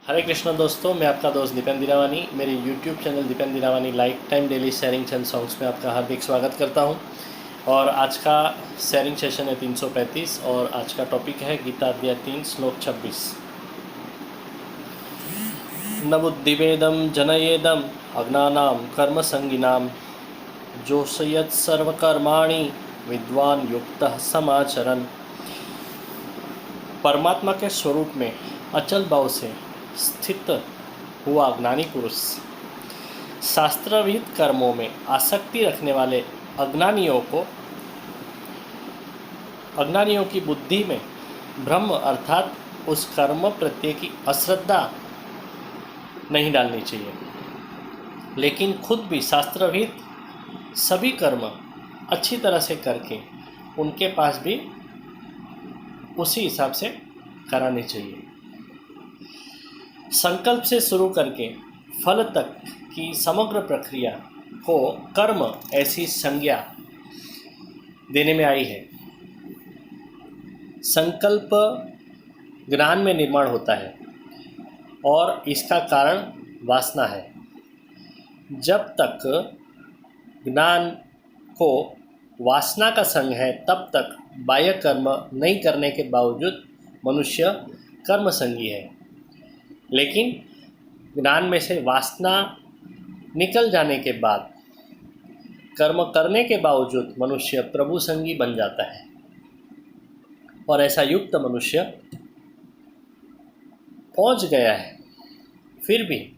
हरे कृष्णा दोस्तों, मैं आपका दोस्त दीपेन दिरावानी मेरे YouTube channel Dipen Dirawani life time daily sharing and songs में आपका हार्दिक स्वागत करता हूं। और आज का शेयरिंग सेशन है 335 और आज का टॉपिक है गीता अध्याय 3 श्लोक 26। न बुद्धिभेदम जनयेदम अज्ञानां कर्म संगिनाम जोशयत् सर्वकर्माणि विद्वान युक्तः समाचरन्। परमात्मा के स्वरूप में अचल भाव से स्थित हुआ ज्ञानी पुरुष शास्त्रविहित कर्मों में आसक्ति रखने वाले अज्ञानियों की बुद्धि में भ्रम अर्थात उस कर्म प्रत्यय की अश्रद्धा नहीं डालनी चाहिए, लेकिन खुद भी शास्त्रविहित सभी कर्म अच्छी तरह से करके उनके पास भी उसी हिसाब से कराने चाहिए। संकल्प से शुरू करके फल तक की समग्र प्रक्रिया को कर्म ऐसी संज्ञा देने में आई है। संकल्प ज्ञान में निर्माण होता है और इसका कारण वासना है। जब तक ज्ञान को वासना का संग है तब तक बाह्य कर्म नहीं करने के बावजूद मनुष्य कर्म संगी है, लेकिन ज्ञान में से वासना निकल जाने के बाद कर्म करने के बावजूद मनुष्य प्रभु संगी बन जाता है। और ऐसा युक्त मनुष्य पहुंच गया है, फिर भी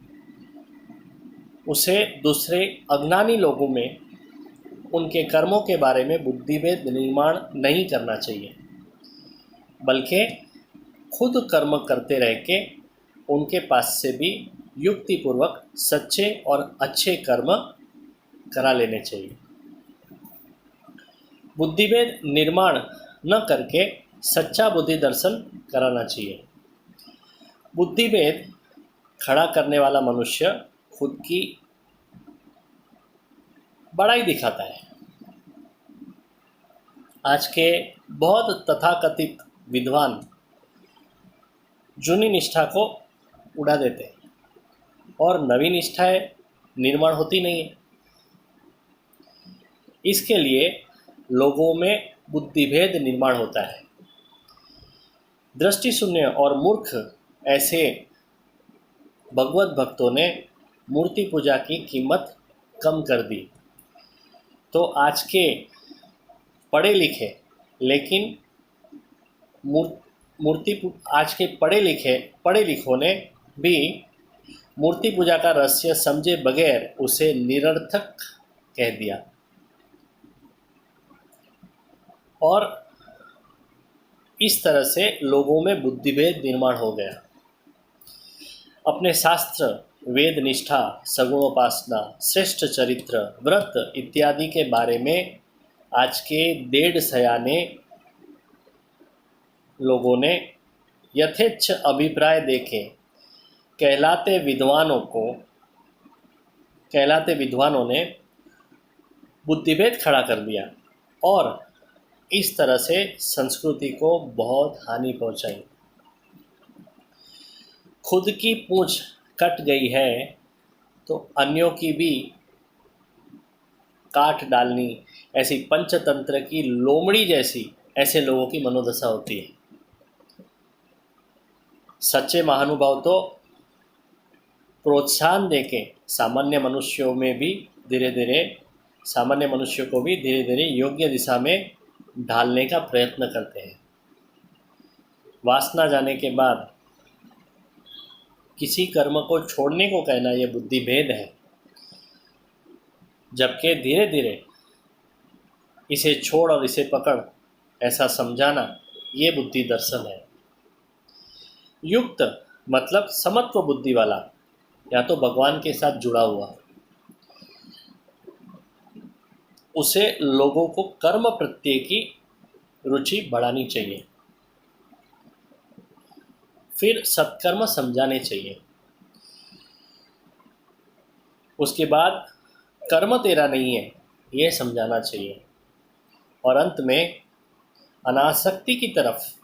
उसे दूसरे अज्ञानी लोगों में उनके कर्मों के बारे में बुद्धिभेद निर्माण नहीं करना चाहिए, बल्कि खुद कर्म करते रह के उनके पास से भी युक्तिपूर्वक सच्चे और अच्छे कर्म करा लेने चाहिए। बुद्धिभेद निर्माण न करके सच्चा बुद्धि दर्शन कराना चाहिए। बुद्धिभेद खड़ा करने वाला मनुष्य खुद की बड़ाई दिखाता है। आज के बहुत तथाकथित विद्वान जूनी निष्ठा को उड़ा देते हैं और नवी निष्ठाएं निर्माण होती नहीं है। इसके लिए लोगों में बुद्धिभेद निर्माण होता है। दृष्टि शून्य और मूर्ख ऐसे भगवत भक्तों ने मूर्ति पूजा की कीमत कम कर दी, तो आज के पढ़े लिखे लेकिन आज के पढ़े लिखों ने भी मूर्ति पूजा का रहस्य समझे बगैर उसे निरर्थक कह दिया और इस तरह से लोगों में बुद्धिभेद निर्माण हो गया। अपने शास्त्र, वेद निष्ठा, सगुणोपासना, श्रेष्ठ चरित्र, व्रत इत्यादि के बारे में आज के डेढ़ सयाने लोगों ने यथेच्छ अभिप्राय देके कहलाते विद्वानों ने बुद्धिभेद खड़ा कर दिया और इस तरह से संस्कृति को बहुत हानि पहुंचाई। खुद की पूंछ कट गई है तो अन्यों की भी काट डालनी, ऐसी पंचतंत्र की लोमड़ी जैसी ऐसे लोगों की मनोदशा होती है। सच्चे महानुभाव तो प्रोत्साहन देके सामान्य मनुष्यों को भी धीरे धीरे योग्य दिशा में ढालने का प्रयत्न करते हैं। वासना जाने के बाद किसी कर्म को छोड़ने को कहना यह बुद्धिभेद है, जबकि धीरे धीरे इसे छोड़ और इसे पकड़ ऐसा समझाना ये बुद्धि दर्शन है। युक्त मतलब समत्व बुद्धि वाला, या तो भगवान के साथ जुड़ा हुआ, उसे लोगों को कर्म प्रत्यय की रुचि बढ़ानी चाहिए, फिर सत्कर्म समझाने चाहिए। उसके बाद कर्म तेरा नहीं है ये समझाना चाहिए और अंत में अनासक्ति की तरफ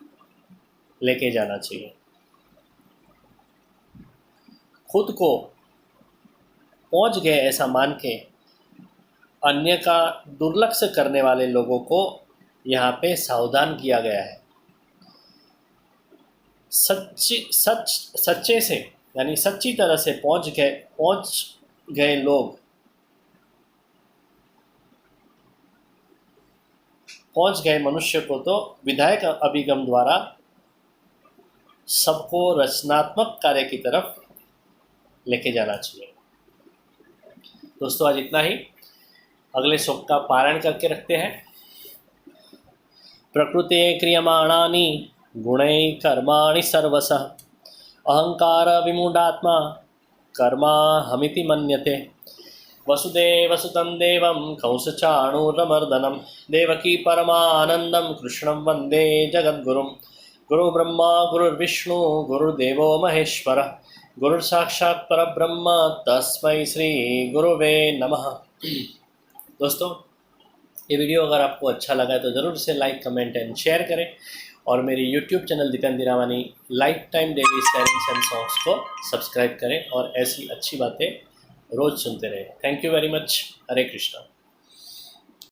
लेके जाना चाहिए। खुद को पहुंच गए ऐसा मान के अन्य का दुर्लक्ष्य करने वाले लोगों को यहाँ पे सावधान किया गया है। सच्चे से यानी सच्ची तरह से पहुंच गए लोग पहुंच गए मनुष्य को तो विधायक अभिगम द्वारा सबको रचनात्मक कार्य की तरफ लेके जाना चाहिए। दोस्तों आज इतना ही, अगले श्लोक का पारायण करके रखते हैं। प्रकृते क्रियमाणानि गुणै कर्माणि सर्वशः अहंकार विमूढ़ात्मा कर्माहमिति मन्यते। वसुदेवसुतं देवं कंसचाणूरमर्दनं देवकी परमानन्दं कृष्णं वन्दे जगद्गुरुं। गुरुब्रह्मा गुरुर्विष्णु गुरुर्देवो महेश्वरः गुरुर्साक्षात् परब्रह्म तस्मै श्री गुरुवे नमः। दोस्तों ये वीडियो अगर आपको अच्छा लगा है तो ज़रूर से लाइक कमेंट एंड शेयर करें और मेरे YouTube channel Dipen Dirawani life time daily stylings and songs को सब्सक्राइब करें और ऐसी अच्छी बातें रोज़ सुनते रहें। Thank you very much. Hare Krishna.